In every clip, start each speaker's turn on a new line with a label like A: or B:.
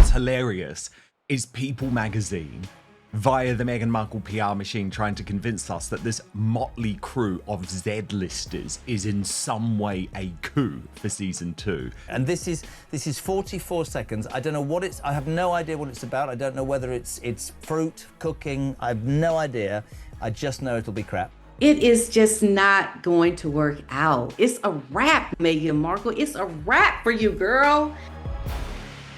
A: what's hilarious is People magazine, via the Meghan Markle PR machine, trying to convince us that this motley crew of Z-listers is in some way a coup for season 2.
B: And this is 44 seconds. I don't know what it's. I have no idea what it's about. I don't know whether it's fruit, cooking. I have no idea. I just know it'll be crap.
C: It is just not going to work out. It's a wrap, Meghan Markle. It's a wrap for you, girl.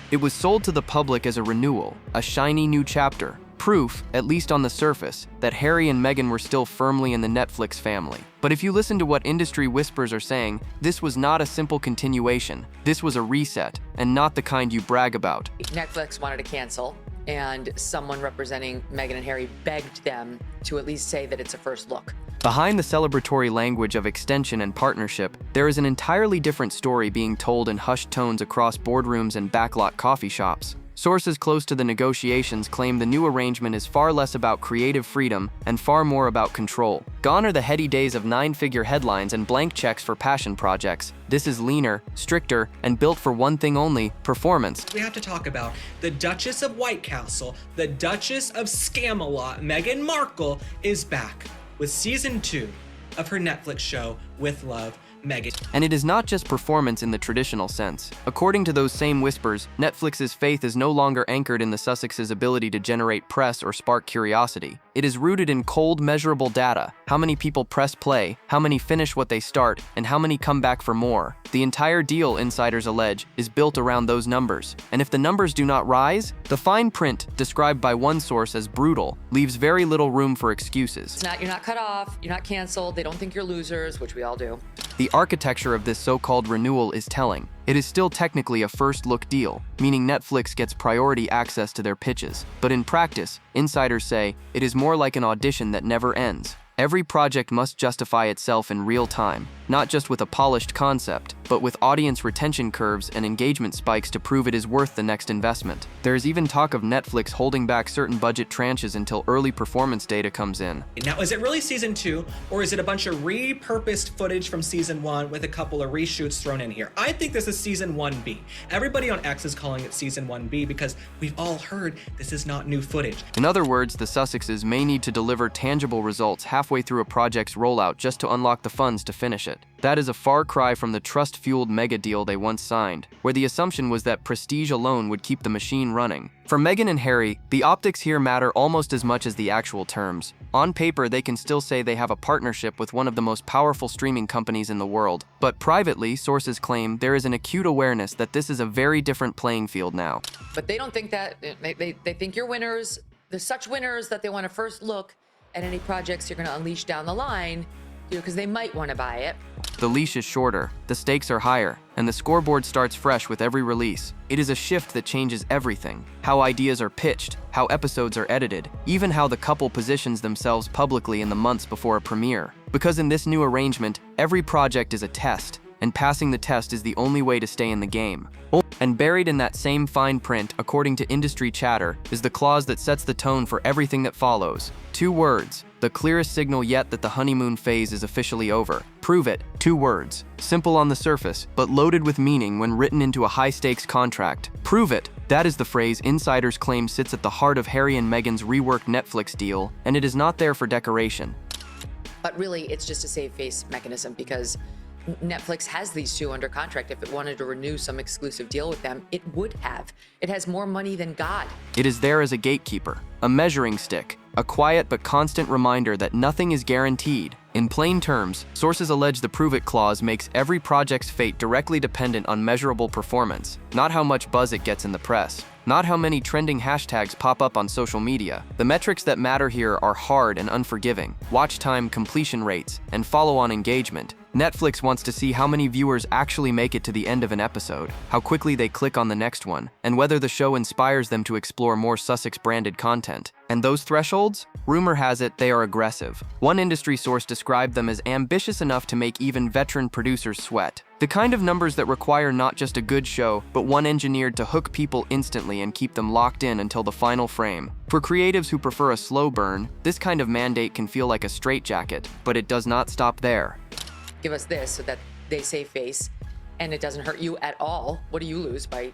D: It was sold to the public as a renewal, a shiny new chapter. Proof, at least on the surface, that Harry and Meghan were still firmly in the Netflix family. But if you listen to what industry whispers are saying, this was not a simple continuation. This was a reset, and not the kind you brag about.
E: Netflix wanted to cancel, and someone representing Meghan and Harry begged them to at least say that it's a first look.
D: Behind the celebratory language of extension and partnership, there is an entirely different story being told in hushed tones across boardrooms and backlot coffee shops. Sources close to the negotiations claim the new arrangement is far less about creative freedom and far more about control. Gone are the heady days of 9-figure headlines and blank checks for passion projects. This is leaner, stricter, and built for one thing only: performance.
F: We have to talk about the Duchess of White Castle, the Duchess of Scamelot. Meghan Markle is back with season 2 of her Netflix show, With Love, Meghan.
D: And it is not just performance in the traditional sense. According to those same whispers, Netflix's faith is no longer anchored in the Sussexes' ability to generate press or spark curiosity. It is rooted in cold, measurable data: how many people press play, how many finish what they start, and how many come back for more. The entire deal, insiders allege, is built around those numbers. And if the numbers do not rise, the fine print, described by one source as brutal, leaves very little room for excuses.
E: You're not cut off, you're not canceled, they don't think you're losers, which we all do.
D: The architecture of this so-called renewal is telling. It is still technically a first-look deal, meaning Netflix gets priority access to their pitches. But in practice, insiders say, it is more like an audition that never ends. Every project must justify itself in real time, not just with a polished concept, but with audience retention curves and engagement spikes to prove it is worth the next investment. There is even talk of Netflix holding back certain budget tranches until early performance data comes in.
F: Now, is it really season 2, or is it a bunch of repurposed footage from season 1 with a couple of reshoots thrown in here? I think this is season 1B. Everybody on X is calling it season 1B because we've all heard this is not new footage.
D: In other words, the Sussexes may need to deliver tangible results halfway through a project's rollout just to unlock the funds to finish it. That is a far cry from the trust-fueled mega deal they once signed, where the assumption was that prestige alone would keep the machine running. For Meghan and Harry, the optics here matter almost as much as the actual terms. On paper, they can still say they have a partnership with one of the most powerful streaming companies in the world. But privately, sources claim there is an acute awareness that this is a very different playing field now.
E: But they don't think that. They think you're winners. They're such winners that they want to first look at any projects you're going to unleash down the line, because they might want to buy it.
D: The leash is shorter, the stakes are higher, and the scoreboard starts fresh with every release. It is a shift that changes everything: how ideas are pitched, how episodes are edited, even how the couple positions themselves publicly in the months before a premiere. Because in this new arrangement, every project is a test, and passing the test is the only way to stay in the game. And buried in that same fine print, according to industry chatter, is the clause that sets the tone for everything that follows. 2 words, the clearest signal yet that the honeymoon phase is officially over. Prove it. 2 words. Simple on the surface, but loaded with meaning when written into a high-stakes contract. Prove it. That is the phrase insiders claim sits at the heart of Harry and Meghan's reworked Netflix deal, and it is not there for decoration.
E: But really, it's just a save-face mechanism, because Netflix has these 2 under contract. If it wanted to renew some exclusive deal with them, it would have. It has more money than God.
D: It is there as a gatekeeper, a measuring stick, a quiet but constant reminder that nothing is guaranteed. In plain terms, sources allege the prove it clause makes every project's fate directly dependent on measurable performance, not how much buzz it gets in the press, not how many trending hashtags pop up on social media. The metrics that matter here are hard and unforgiving: watch time, completion rates, and follow-on engagement. Netflix wants to see how many viewers actually make it to the end of an episode, how quickly they click on the next one, and whether the show inspires them to explore more Sussex-branded content. And those thresholds? Rumor has it they are aggressive. One industry source described them as ambitious enough to make even veteran producers sweat. The kind of numbers that require not just a good show, but one engineered to hook people instantly and keep them locked in until the final frame. For creatives who prefer a slow burn, this kind of mandate can feel like a straitjacket, but it does not stop there.
E: Give us this so that they save face and it doesn't hurt you at all. What do you lose by,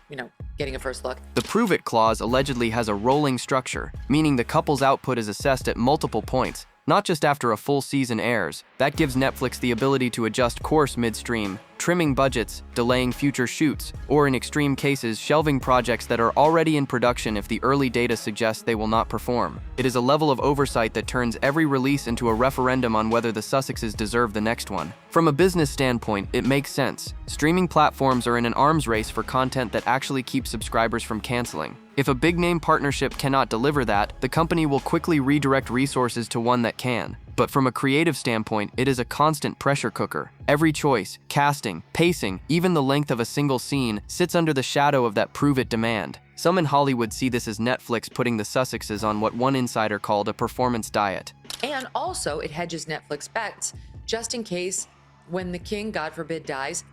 E: getting a first look.
D: The prove it clause allegedly has a rolling structure, meaning the couple's output is assessed at multiple points, not just after a full season airs. That gives Netflix the ability to adjust course midstream, trimming budgets, delaying future shoots, or in extreme cases, shelving projects that are already in production if the early data suggests they will not perform. It is a level of oversight that turns every release into a referendum on whether the Sussexes deserve the next one. From a business standpoint, it makes sense. Streaming platforms are in an arms race for content that actually keeps subscribers from canceling. If a big-name partnership cannot deliver that, the company will quickly redirect resources to one that can. But from a creative standpoint, it is a constant pressure cooker. Every choice, casting, pacing, even the length of a single scene sits under the shadow of that prove-it demand. Some in Hollywood see this as Netflix putting the Sussexes on what one insider called a performance diet.
E: And also, it hedges Netflix bets just in case when the king, God forbid, dies,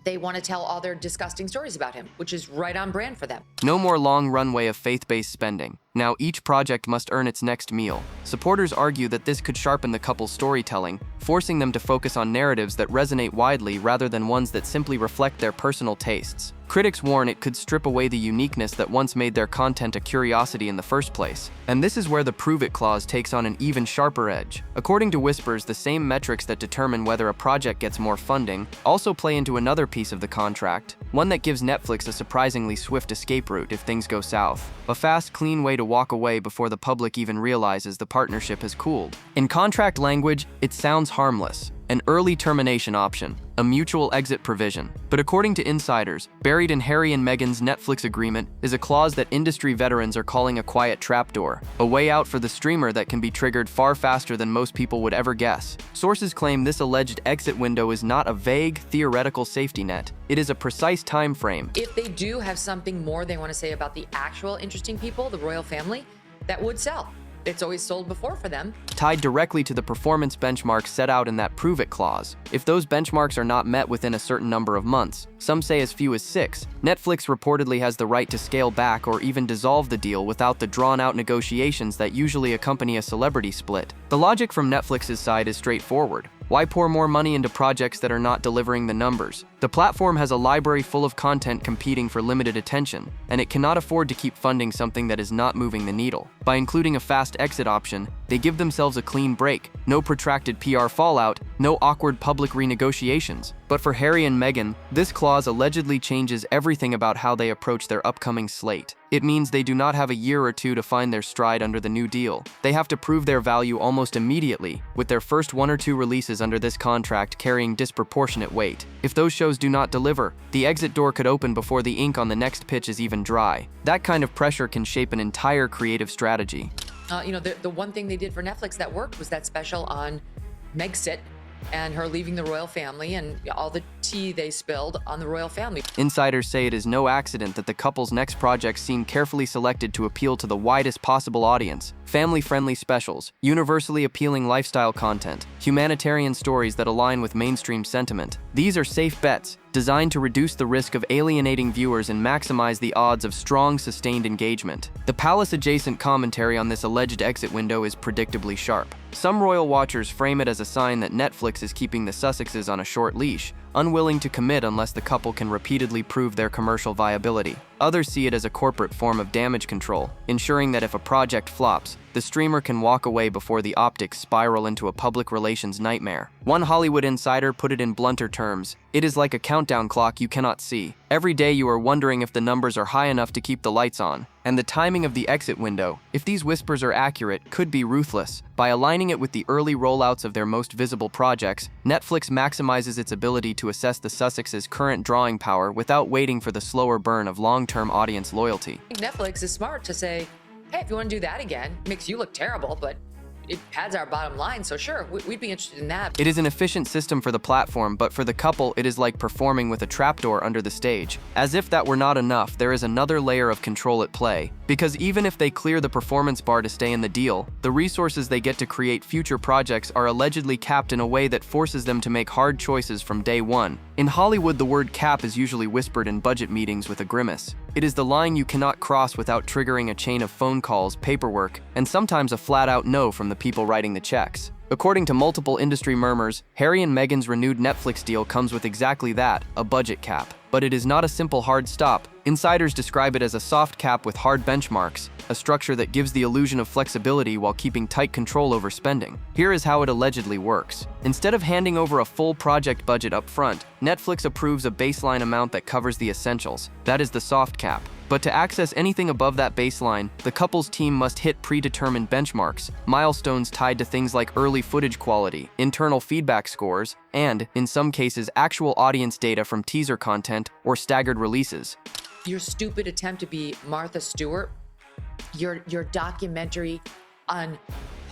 E: they want to tell all their disgusting stories about him, which is right on brand for them.
D: No more long runway of faith-based spending. Now each project must earn its next meal. Supporters argue that this could sharpen the couple's storytelling, forcing them to focus on narratives that resonate widely rather than ones that simply reflect their personal tastes. Critics warn it could strip away the uniqueness that once made their content a curiosity in the first place. And this is where the prove it clause takes on an even sharper edge. According to Whispers, the same metrics that determine whether a project gets more funding also play into another piece of the contract, one that gives Netflix a surprisingly swift escape route if things go south. A fast, clean way to walk away before the public even realizes the partnership has cooled. In contract language, it sounds harmless. An early termination option, a mutual exit provision. But according to insiders, buried in Harry and Meghan's Netflix agreement is a clause that industry veterans are calling a quiet trapdoor, a way out for the streamer that can be triggered far faster than most people would ever guess. Sources claim this alleged exit window is not a vague, theoretical safety net. It is a precise time frame.
E: If they do have something more they want to say about the actual interesting people, the royal family, that would sell. It's always sold before for them.
D: Tied directly to the performance benchmarks set out in that prove it clause. If those benchmarks are not met within a certain number of months, some say as few as 6, Netflix reportedly has the right to scale back or even dissolve the deal without the drawn-out negotiations that usually accompany a celebrity split. The logic from Netflix's side is straightforward. Why pour more money into projects that are not delivering the numbers? The platform has a library full of content competing for limited attention, and it cannot afford to keep funding something that is not moving the needle. By including a fast exit option, they give themselves a clean break, no protracted PR fallout, no awkward public renegotiations. But for Harry and Meghan, this clause allegedly changes everything about how they approach their upcoming slate. It means they do not have a year or two to find their stride under the new deal. They have to prove their value almost immediately, with their first 1 or 2 releases under this contract carrying disproportionate weight. If those shows do not deliver, the exit door could open before the ink on the next pitch is even dry. That kind of pressure can shape an entire creative strategy.
E: The one thing they did for Netflix that worked was that special on Megxit and her leaving the royal family and all the tea they spilled on the royal family.
D: Insiders say it is no accident that the couple's next projects seem carefully selected to appeal to the widest possible audience. Family-friendly specials, universally appealing lifestyle content, humanitarian stories that align with mainstream sentiment. These are safe bets, designed to reduce the risk of alienating viewers and maximize the odds of strong, sustained engagement. The palace-adjacent commentary on this alleged exit window is predictably sharp. Some royal watchers frame it as a sign that Netflix is keeping the Sussexes on a short leash, unwilling to commit unless the couple can repeatedly prove their commercial viability. Others see it as a corporate form of damage control, ensuring that if a project flops, the streamer can walk away before the optics spiral into a public relations nightmare. One Hollywood insider put it in blunter terms: "It is like a countdown clock you cannot see. Every day you are wondering if the numbers are high enough to keep the lights on." And the timing of the exit window, if these whispers are accurate, could be ruthless. By aligning it with the early rollouts of their most visible projects, Netflix maximizes its ability to assess the Sussexes' current drawing power without waiting for the slower burn of long-term audience loyalty.
E: Netflix is smart to say, hey, if you want to do that again, makes you look terrible, but it pads our bottom line, so sure, we'd be interested in that.
D: It is an efficient system for the platform, but for the couple, it is like performing with a trapdoor under the stage. As if that were not enough, there is another layer of control at play. Because even if they clear the performance bar to stay in the deal, the resources they get to create future projects are allegedly capped in a way that forces them to make hard choices from day one. In Hollywood, the word cap is usually whispered in budget meetings with a grimace. It is the line you cannot cross without triggering a chain of phone calls, paperwork, and sometimes a flat-out no from the people writing the checks. According to multiple industry murmurs, Harry and Meghan's renewed Netflix deal comes with exactly that, a budget cap. but it is not a simple hard stop. Insiders describe it as a soft cap with hard benchmarks, a structure that gives the illusion of flexibility while keeping tight control over spending. Here is how it allegedly works. Instead of handing over a full project budget up front, Netflix approves a baseline amount that covers the essentials. That is the soft cap. But to access anything above that baseline, the couple's team must hit predetermined benchmarks, milestones tied to things like early footage quality, internal feedback scores, and, in some cases, actual audience data from teaser content or staggered releases.
E: Your stupid attempt to be Martha Stewart, your documentary on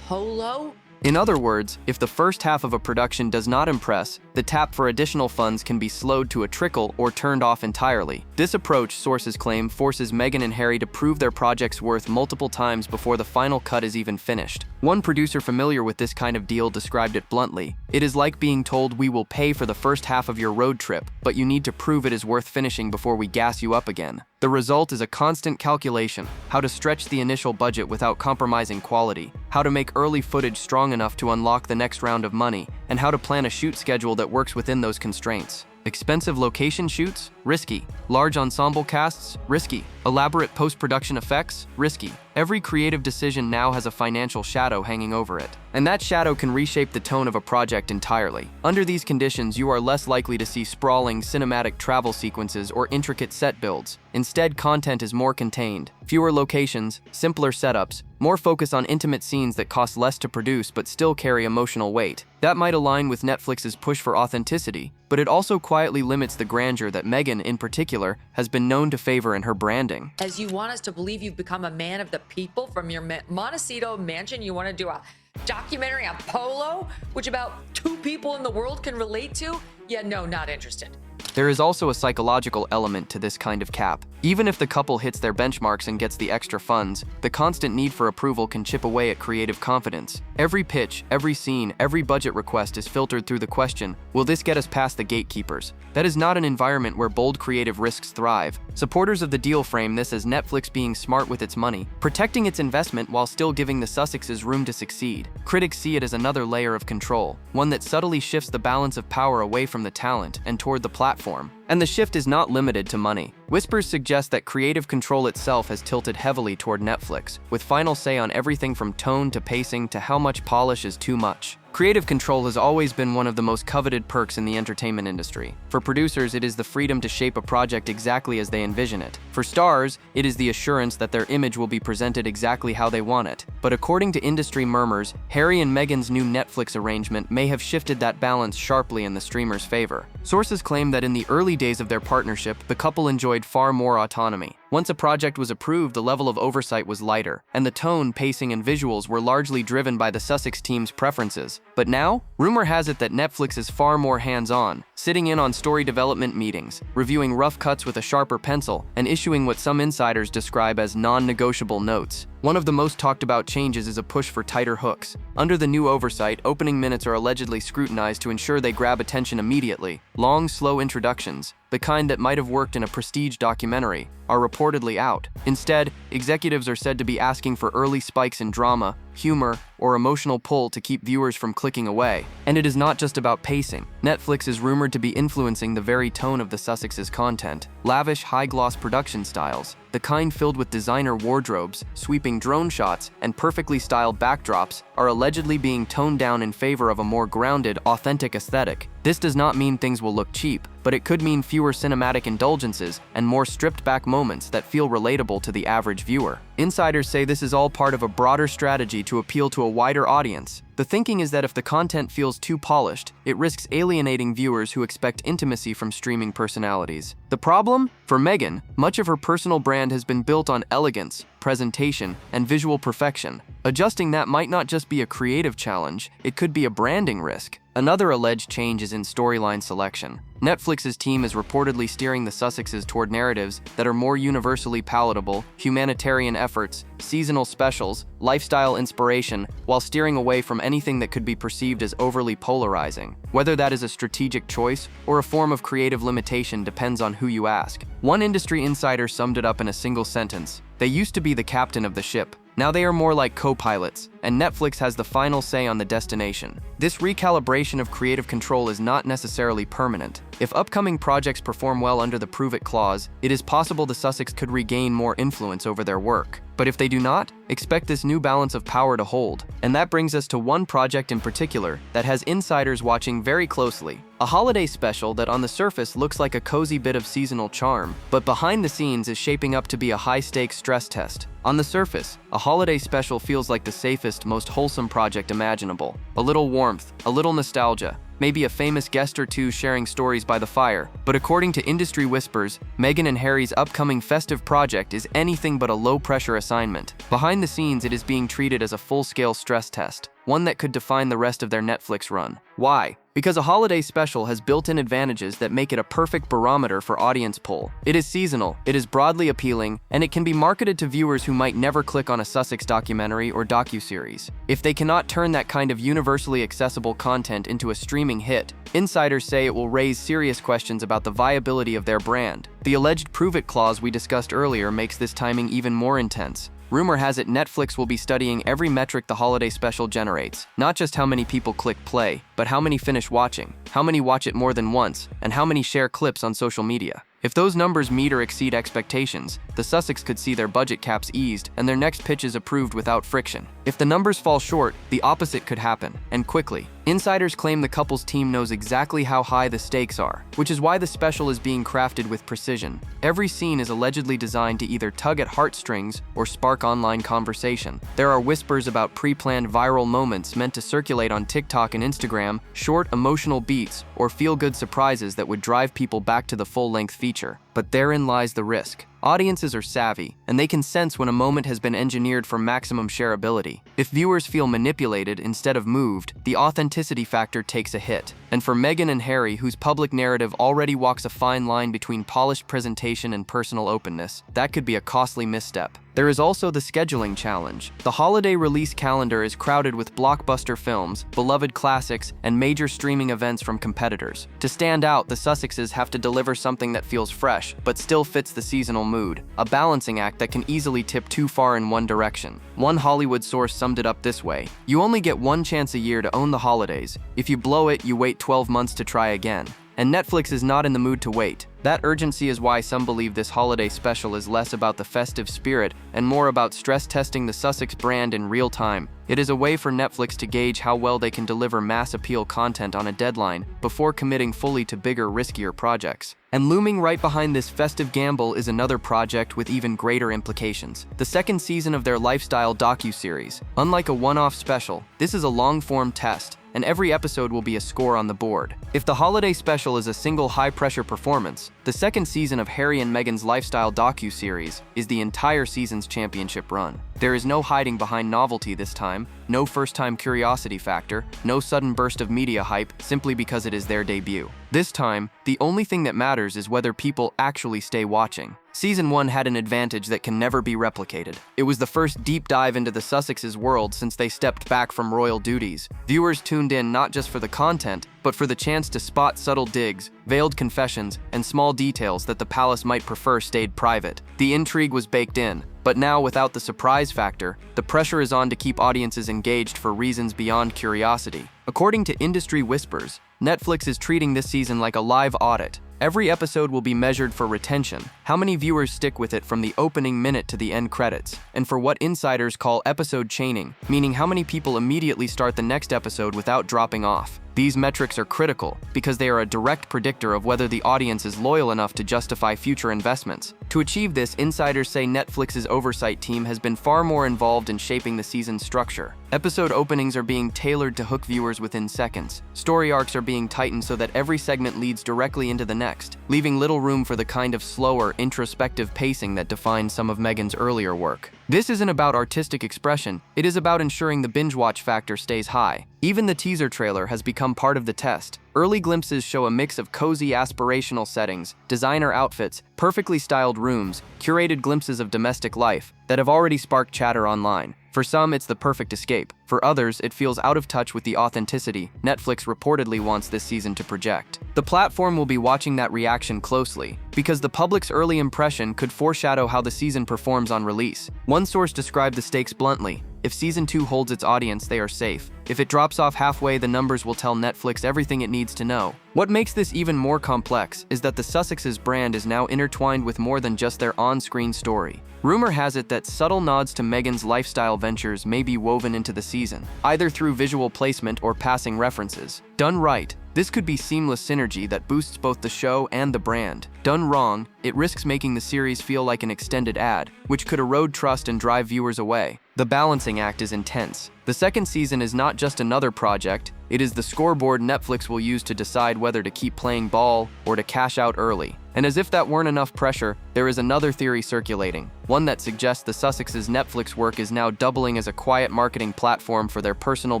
E: Polo.
D: In other words, if the first half of a production does not impress, the tap for additional funds can be slowed to a trickle or turned off entirely. This approach, sources claim, forces Meghan and Harry to prove their project's worth multiple times before the final cut is even finished. One producer familiar with this kind of deal described it bluntly. "It is like being told, we will pay for the first half of your road trip, but you need to prove it is worth finishing before we gas you up again." The result is a constant calculation: how to stretch the initial budget without compromising quality, how to make early footage strong enough to unlock the next round of money, and how to plan a shoot schedule that works within those constraints. Expensive location shoots? Risky. Large ensemble casts? Risky. Elaborate post-production effects? Risky. Every creative decision now has a financial shadow hanging over it. And that shadow can reshape the tone of a project entirely. Under these conditions, you are less likely to see sprawling cinematic travel sequences or intricate set builds. Instead, content is more contained. Fewer locations, simpler setups, more focus on intimate scenes that cost less to produce but still carry emotional weight. That might align with Netflix's push for authenticity, but it also quietly limits the grandeur that Meghan, in particular, has been known to favor in her branding.
E: As you want us to believe you've become a man of the people from your Montecito mansion, you want to do a documentary on Polo, which about 2 people in the world can relate to? Yeah, no, not interested.
D: There is also a psychological element to this kind of cap. Even if the couple hits their benchmarks and gets the extra funds, the constant need for approval can chip away at creative confidence. Every pitch, every scene, every budget request is filtered through the question, will this get us past the gatekeepers? That is not an environment where bold creative risks thrive. Supporters of the deal frame this as Netflix being smart with its money, protecting its investment while still giving the Sussexes room to succeed. Critics see it as another layer of control, one that subtly shifts the balance of power away from the talent and toward the platform. And the shift is not limited to money. Whispers suggest that creative control itself has tilted heavily toward Netflix, with final say on everything from tone to pacing to how much polish is too much. Creative control has always been one of the most coveted perks in the entertainment industry. For producers, it is the freedom to shape a project exactly as they envision it. For stars, it is the assurance that their image will be presented exactly how they want it. But according to industry murmurs, Harry and Meghan's new Netflix arrangement may have shifted that balance sharply in the streamer's favor. Sources claim that in the early days of their partnership, the couple enjoyed far more autonomy. Once a project was approved, the level of oversight was lighter, and the tone, pacing, and visuals were largely driven by the Sussex team's preferences. But now, rumor has it that Netflix is far more hands-on, sitting in on story development meetings, reviewing rough cuts with a sharper pencil, and issuing what some insiders describe as non-negotiable notes. One of the most talked about changes is a push for tighter hooks. Under the new oversight, opening minutes are allegedly scrutinized to ensure they grab attention immediately. Long, slow introductions, the kind that might have worked in a prestige documentary, are reportedly out. Instead, executives are said to be asking for early spikes in drama, humor, or emotional pull to keep viewers from clicking away. And it is not just about pacing. Netflix is rumored to be influencing the very tone of the Sussexes' content. Lavish, high-gloss production styles, the kind filled with designer wardrobes, sweeping drone shots, and perfectly styled backdrops, are allegedly being toned down in favor of a more grounded, authentic aesthetic. This does not mean things will look cheap, but it could mean fewer cinematic indulgences and more stripped-back moments that feel relatable to the average viewer. Insiders say this is all part of a broader strategy to appeal to a wider audience. The thinking is that if the content feels too polished, it risks alienating viewers who expect intimacy from streaming personalities. The problem? For Meghan, much of her personal brand has been built on elegance, presentation, and visual perfection. Adjusting that might not just be a creative challenge, it could be a branding risk. Another alleged change is in storyline selection. Netflix's team is reportedly steering the Sussexes toward narratives that are more universally palatable, humanitarian efforts, seasonal specials, lifestyle inspiration, while steering away from anything that could be perceived as overly polarizing. Whether that is a strategic choice or a form of creative limitation depends on who you ask. One industry insider summed it up in a single sentence: "They used to be the captain of the ship. Now they are more like co-pilots, and Netflix has the final say on the destination. This recalibration of creative control is not necessarily permanent. If upcoming projects perform well under the prove it clause, it is possible the Sussex could regain more influence over their work. But if they do not, expect this new balance of power to hold. And that brings us to one project in particular that has insiders watching very closely. A holiday special that on the surface looks like a cozy bit of seasonal charm, but behind the scenes is shaping up to be a high-stakes stress test. On the surface, a holiday special feels like the safest, most wholesome project imaginable. A little warmth, a little nostalgia, maybe a famous guest or two sharing stories by the fire. But according to industry whispers, Meghan and Harry's upcoming festive project is anything but a low-pressure assignment. Behind the scenes, it is being treated as a full-scale stress test, one that could define the rest of their Netflix run. Why? Because a holiday special has built-in advantages that make it a perfect barometer for audience pull. It is seasonal, it is broadly appealing, and it can be marketed to viewers who might never click on a Sussex documentary or docuseries. If they cannot turn that kind of universally accessible content into a streaming hit, insiders say it will raise serious questions about the viability of their brand. The alleged prove it clause we discussed earlier makes this timing even more intense. Rumor has it Netflix will be studying every metric the holiday special generates, not just how many people click play, but how many finish watching, how many watch it more than once, and how many share clips on social media. If those numbers meet or exceed expectations, the Sussex could see their budget caps eased and their next pitches approved without friction. If the numbers fall short, the opposite could happen, and quickly. Insiders claim the couple's team knows exactly how high the stakes are, which is why the special is being crafted with precision. Every scene is allegedly designed to either tug at heartstrings or spark online conversation. There are whispers about pre-planned viral moments meant to circulate on TikTok and Instagram, short emotional beats, or feel-good surprises that would drive people back to the full-length feature. But therein lies the risk. Audiences are savvy, and they can sense when a moment has been engineered for maximum shareability. If viewers feel manipulated instead of moved, the authenticity factor takes a hit. And for Meghan and Harry, whose public narrative already walks a fine line between polished presentation and personal openness, that could be a costly misstep. There is also the scheduling challenge. The holiday release calendar is crowded with blockbuster films, beloved classics, and major streaming events from competitors. To stand out, the Sussexes have to deliver something that feels fresh, but still fits the seasonal mood, a balancing act that can easily tip too far in one direction. One Hollywood source summed it up this way: "You only get one chance a year to own the holidays. If you blow it, you wait 12 months to try again." And Netflix is not in the mood to wait. That urgency is why some believe this holiday special is less about the festive spirit and more about stress testing the Sussex brand in real time. It is a way for Netflix to gauge how well they can deliver mass appeal content on a deadline before committing fully to bigger, riskier projects. And looming right behind this festive gamble is another project with even greater implications: the second season of their lifestyle docuseries. Unlike a one-off special, this is a long-form test, and every episode will be a score on the board. If the holiday special is a single high-pressure performance, the second season of Harry and Meghan's lifestyle docu-series is the entire season's championship run. There is no hiding behind novelty this time, no first-time curiosity factor, no sudden burst of media hype simply because it is their debut. This time, the only thing that matters is whether people actually stay watching. Season 1 had an advantage that can never be replicated. It was the first deep dive into the Sussexes' world since they stepped back from royal duties. Viewers tuned in not just for the content, but for the chance to spot subtle digs, veiled confessions, and small details that the palace might prefer stayed private. The intrigue was baked in, but now without the surprise factor, the pressure is on to keep audiences engaged for reasons beyond curiosity. According to industry whispers, Netflix is treating this season like a live audit. Every episode will be measured for retention, how many viewers stick with it from the opening minute to the end credits, and for what insiders call episode chaining, meaning how many people immediately start the next episode without dropping off. These metrics are critical because they are a direct predictor of whether the audience is loyal enough to justify future investments. To achieve this, insiders say Netflix's oversight team has been far more involved in shaping the season's structure. Episode openings are being tailored to hook viewers within seconds. Story arcs are being tightened so that every segment leads directly into the next, leaving little room for the kind of slower, introspective pacing that defined some of Meghan's earlier work. This isn't about artistic expression, it is about ensuring the binge-watch factor stays high. Even the teaser trailer has become part of the test. Early glimpses show a mix of cozy aspirational settings, designer outfits, perfectly styled rooms, curated glimpses of domestic life that have already sparked chatter online. For some, it's the perfect escape. For others, it feels out of touch with the authenticity Netflix reportedly wants this season to project. The platform will be watching that reaction closely, because the public's early impression could foreshadow how the season performs on release. One source described the stakes bluntly: If season 2 holds its audience, they are safe. If it drops off halfway, the numbers will tell Netflix everything it needs to know. What makes this even more complex is that the Sussexes' brand is now intertwined with more than just their on-screen story. Rumor has it that subtle nods to Meghan's lifestyle ventures may be woven into the season, either through visual placement or passing references. Done right, this could be seamless synergy that boosts both the show and the brand. Done wrong, it risks making the series feel like an extended ad, which could erode trust and drive viewers away. The balancing act is intense. The second season is not just another project, it is the scoreboard Netflix will use to decide whether to keep playing ball or to cash out early. And as if that weren't enough pressure, there is another theory circulating, one that suggests the Sussexes' Netflix work is now doubling as a quiet marketing platform for their personal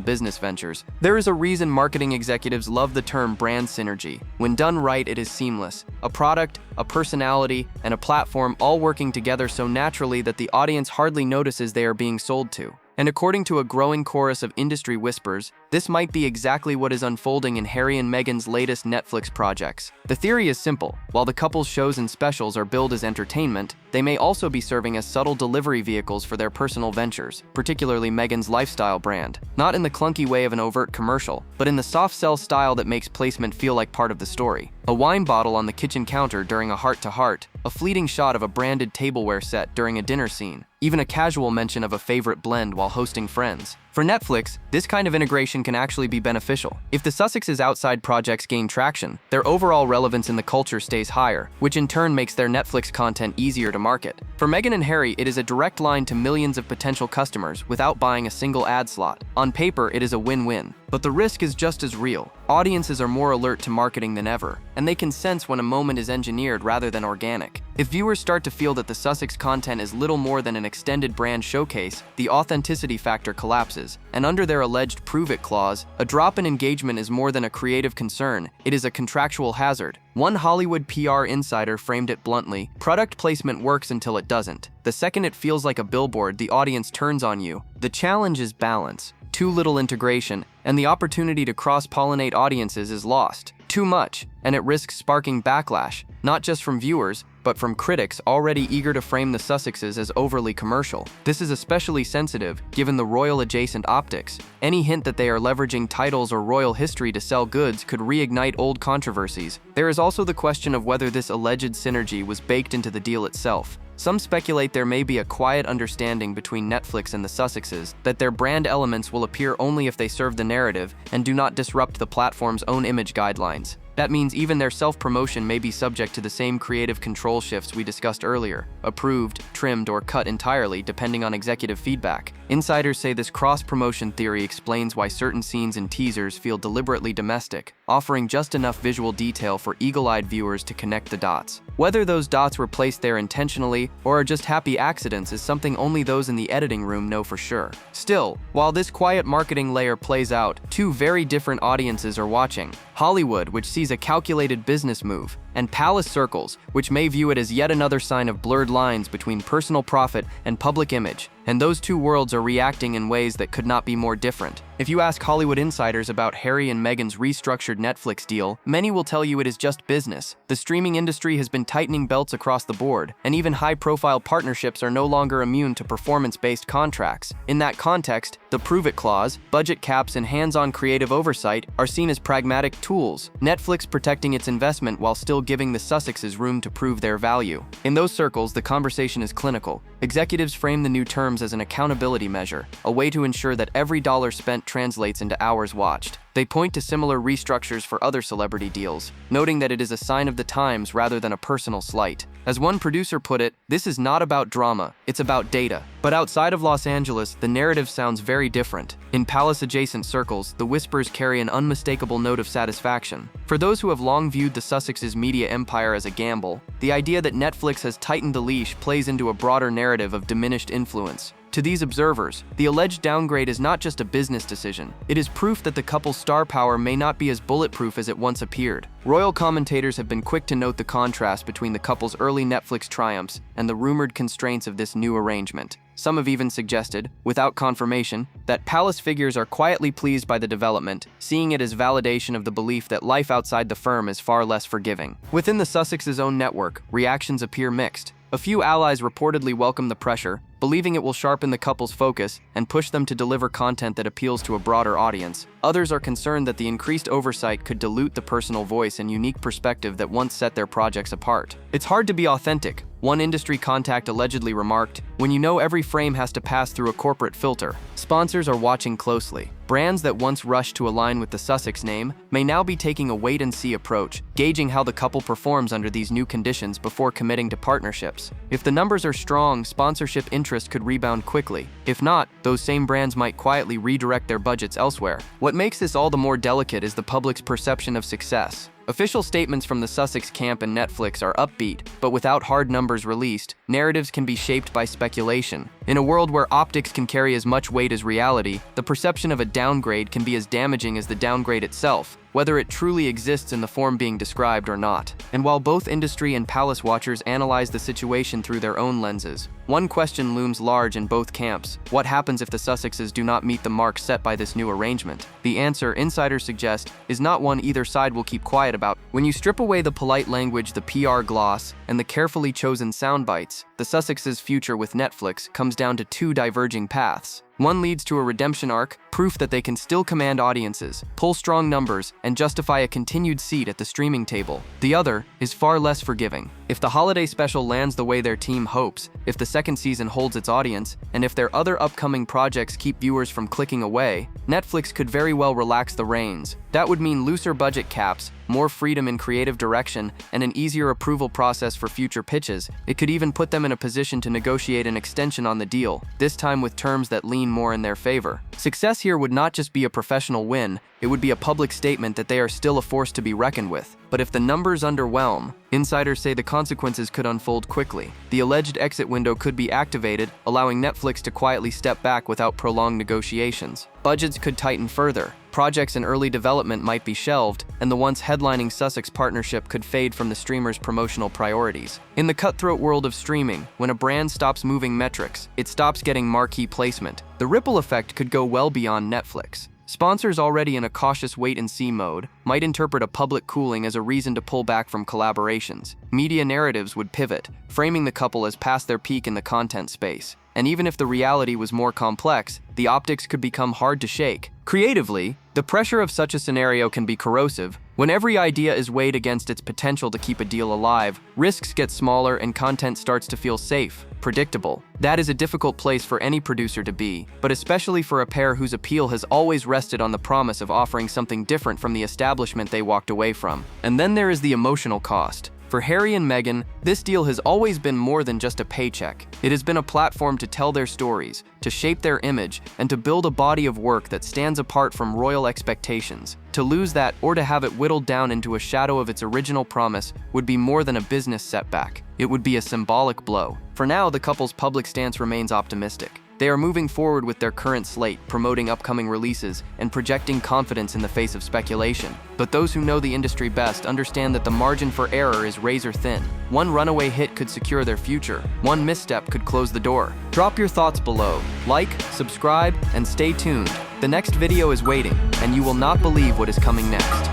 D: business ventures. There is a reason marketing executives love the term brand synergy. When done right, it is seamless. A product, a personality, and a platform all working together so naturally that the audience hardly notices they are being sold to. And according to a growing chorus of industry whispers, this might be exactly what is unfolding in Harry and Meghan's latest Netflix projects. The theory is simple. While the couple's shows and specials are billed as entertainment, they may also be serving as subtle delivery vehicles for their personal ventures, particularly Meghan's lifestyle brand. Not in the clunky way of an overt commercial, but in the soft sell style that makes placement feel like part of the story. A wine bottle on the kitchen counter during a heart-to-heart, a fleeting shot of a branded tableware set during a dinner scene, even a casual mention of a favorite blend while hosting friends. For Netflix, this kind of integration can actually be beneficial. If the Sussexes' outside projects gain traction, their overall relevance in the culture stays higher, which in turn makes their Netflix content easier to market. For Meghan and Harry, it is a direct line to millions of potential customers without buying a single ad slot. On paper, it is a win-win. But the risk is just as real. Audiences are more alert to marketing than ever, and they can sense when a moment is engineered rather than organic. If viewers start to feel that the Sussex content is little more than an extended brand showcase, the authenticity factor collapses, and under their alleged prove-it clause, a drop in engagement is more than a creative concern, it is a contractual hazard. One Hollywood PR insider framed it bluntly: product placement works until it doesn't. The second it feels like a billboard, the audience turns on you. The challenge is balance. Too little integration, and the opportunity to cross-pollinate audiences is lost. Too much, and it risks sparking backlash, not just from viewers, but from critics already eager to frame the Sussexes as overly commercial. This is especially sensitive, given the royal-adjacent optics. Any hint that they are leveraging titles or royal history to sell goods could reignite old controversies. There is also the question of whether this alleged synergy was baked into the deal itself. Some speculate there may be a quiet understanding between Netflix and the Sussexes that their brand elements will appear only if they serve the narrative and do not disrupt the platform's own image guidelines. That means even their self-promotion may be subject to the same creative control shifts we discussed earlier, approved, trimmed, or cut entirely depending on executive feedback. Insiders say this cross-promotion theory explains why certain scenes and teasers feel deliberately domestic, offering just enough visual detail for eagle-eyed viewers to connect the dots. Whether those dots were placed there intentionally or are just happy accidents is something only those in the editing room know for sure. Still, while this quiet marketing layer plays out, two very different audiences are watching. Hollywood, which sees a calculated business move, and palace circles, which may view it as yet another sign of blurred lines between personal profit and public image. And those two worlds are reacting in ways that could not be more different. If you ask Hollywood insiders about Harry and Meghan's restructured Netflix deal, many will tell you it is just business. The streaming industry has been tightening belts across the board, and even high-profile partnerships are no longer immune to performance-based contracts. In that context, the prove-it clause, budget caps, and hands-on creative oversight are seen as pragmatic tools, Netflix protecting its investment while still giving the Sussexes room to prove their value. In those circles, the conversation is clinical. Executives frame the new terms as an accountability measure, a way to ensure that every dollar spent translates into hours watched. They point to similar restructures for other celebrity deals, noting that it is a sign of the times rather than a personal slight. As one producer put it, this is not about drama, it's about data. But outside of Los Angeles, the narrative sounds very different. In palace-adjacent circles, the whispers carry an unmistakable note of satisfaction. For those who have long viewed the Sussexes' media empire as a gamble, the idea that Netflix has tightened the leash plays into a broader narrative of diminished influence. To these observers, the alleged downgrade is not just a business decision. It is proof that the couple's star power may not be as bulletproof as it once appeared. Royal commentators have been quick to note the contrast between the couple's early Netflix triumphs and the rumored constraints of this new arrangement. Some have even suggested, without confirmation, that palace figures are quietly pleased by the development, seeing it as validation of the belief that life outside the firm is far less forgiving. Within the Sussexes' own network, reactions appear mixed. A few allies reportedly welcome the pressure, believing it will sharpen the couple's focus and push them to deliver content that appeals to a broader audience. Others are concerned that the increased oversight could dilute the personal voice and unique perspective that once set their projects apart. It's hard to be authentic. One industry contact allegedly remarked, "When you know every frame has to pass through a corporate filter." Sponsors are watching closely. Brands that once rushed to align with the Sussex name may now be taking a wait-and-see approach, gauging how the couple performs under these new conditions before committing to partnerships. If the numbers are strong, sponsorship interest could rebound quickly. If not, those same brands might quietly redirect their budgets elsewhere. What makes this all the more delicate is the public's perception of success. Official statements from the Sussex camp and Netflix are upbeat, but without hard numbers released, narratives can be shaped by speculation. In a world where optics can carry as much weight as reality, the perception of a downgrade can be as damaging as the downgrade itself, whether it truly exists in the form being described or not. And while both industry and palace watchers analyze the situation through their own lenses, one question looms large in both camps: what happens if the Sussexes do not meet the mark set by this new arrangement? The answer, insiders suggest, is not one either side will keep quiet about. When you strip away the polite language, the PR gloss, and the carefully chosen sound bites, the Sussexes' future with Netflix comes down to two diverging paths. One leads to a redemption arc, proof that they can still command audiences, pull strong numbers, and justify a continued seat at the streaming table. The other is far less forgiving. If the holiday special lands the way their team hopes, if the second season holds its audience, and if their other upcoming projects keep viewers from clicking away, Netflix could very well relax the reins. That would mean looser budget caps, more freedom in creative direction, and an easier approval process for future pitches. It could even put them in a position to negotiate an extension on the deal, this time with terms that lean more in their favor. Success here would not just be a professional win, it would be a public statement that they are still a force to be reckoned with. But if the numbers underwhelm, insiders say the consequences could unfold quickly. The alleged exit window could be activated, allowing Netflix to quietly step back without prolonged negotiations. Budgets could tighten further. Projects in early development might be shelved, and the once headlining Sussex partnership could fade from the streamer's promotional priorities. In the cutthroat world of streaming, when a brand stops moving metrics, it stops getting marquee placement. The ripple effect could go well beyond Netflix. Sponsors already in a cautious wait-and-see mode might interpret a public cooling as a reason to pull back from collaborations. Media narratives would pivot, framing the couple as past their peak in the content space. And even if the reality was more complex, the optics could become hard to shake. Creatively, the pressure of such a scenario can be corrosive. When every idea is weighed against its potential to keep a deal alive, risks get smaller and content starts to feel safe, predictable. That is a difficult place for any producer to be, but especially for a pair whose appeal has always rested on the promise of offering something different from the establishment they walked away from. And then there is the emotional cost. For Harry and Meghan, this deal has always been more than just a paycheck. It has been a platform to tell their stories, to shape their image, and to build a body of work that stands apart from royal expectations. To lose that, or to have it whittled down into a shadow of its original promise, would be more than a business setback. It would be a symbolic blow. For now, the couple's public stance remains optimistic. They are moving forward with their current slate, promoting upcoming releases, and projecting confidence in the face of speculation. But those who know the industry best understand that the margin for error is razor thin. One runaway hit could secure their future. One misstep could close the door. Drop your thoughts below. Like, subscribe, and stay tuned. The next video is waiting, and you will not believe what is coming next.